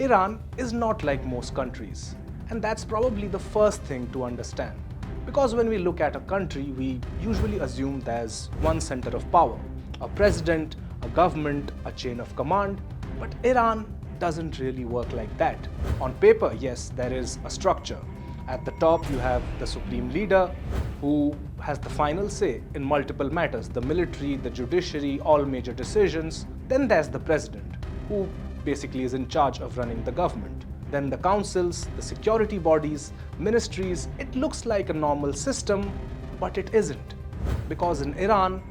Iran is not like most countries, and that's probably the first thing to understand. Because when we look at a country, we usually assume there's one center of power, a president, a government, a chain of command, but Iran doesn't really work like that. On paper, yes, there is a structure. At the top, you have the supreme leader who has the final say in multiple matters, the military, the judiciary, all major decisions. Then there's the president, who basically is in charge of running the government. Then the councils, the security bodies, ministries. It looks like a normal system, but it isn't. Because in Iran,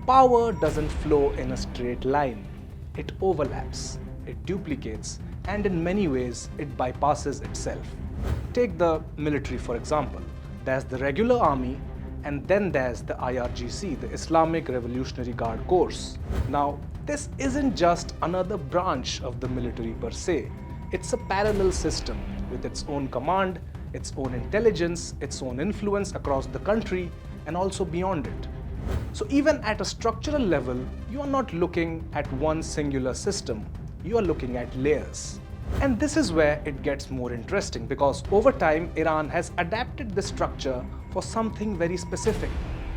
power doesn't flow in a straight line. It overlaps, it duplicates, and in many ways, it bypasses itself. Take the military, for example. There's the regular army, and then there's the IRGC, the Islamic Revolutionary Guard Corps. Now, this isn't just another branch of the military per se. It's a parallel system with its own command, its own intelligence, its own influence across the country, and also beyond it. So even at a structural level, you are not looking at one singular system. You are looking at layers. And this is where it gets more interesting, because over time, Iran has adapted the structure for something very specific: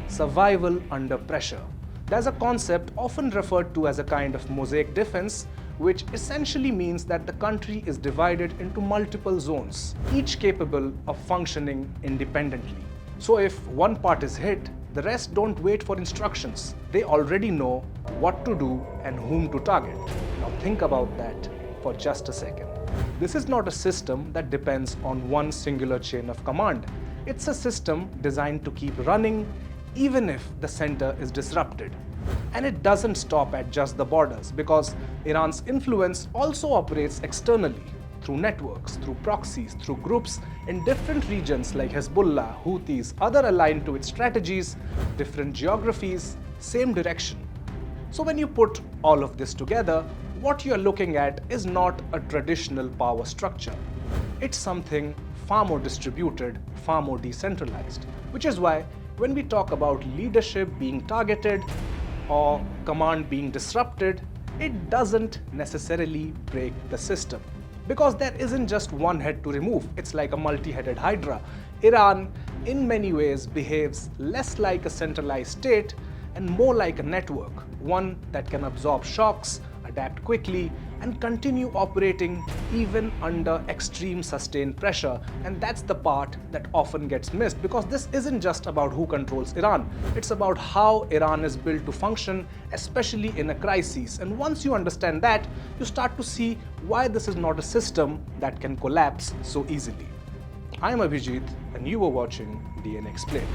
survival under pressure. There's a concept often referred to as a kind of mosaic defense, which essentially means that the country is divided into multiple zones, each capable of functioning independently. So if one part is hit, the rest don't wait for instructions. They already know what to do and whom to target. Now think about that for just a second. This is not a system that depends on one singular chain of command. It's a system designed to keep running even if the center is disrupted. And it doesn't stop at just the borders, because Iran's influence also operates externally through networks, through proxies, through groups in different regions like Hezbollah, Houthis, other aligned to its strategies, different geographies, same direction. So when you put all of this together, what you're looking at is not a traditional power structure. It's something far more distributed, far more decentralized, which is why when we talk about leadership being targeted or command being disrupted, it doesn't necessarily break the system. Because there isn't just one head to remove. It's like a multi-headed hydra. Iran, in many ways, behaves less like a centralized state and more like a network, one that can absorb shocks, adapt quickly, and continue operating even under extreme sustained pressure. And that's the part that often gets missed, because this isn't just about who controls Iran. It's about how Iran is built to function, especially in a crisis. And once you understand that, you start to see why this is not a system that can collapse so easily. I'm Abhijit, and you were watching DN Explained.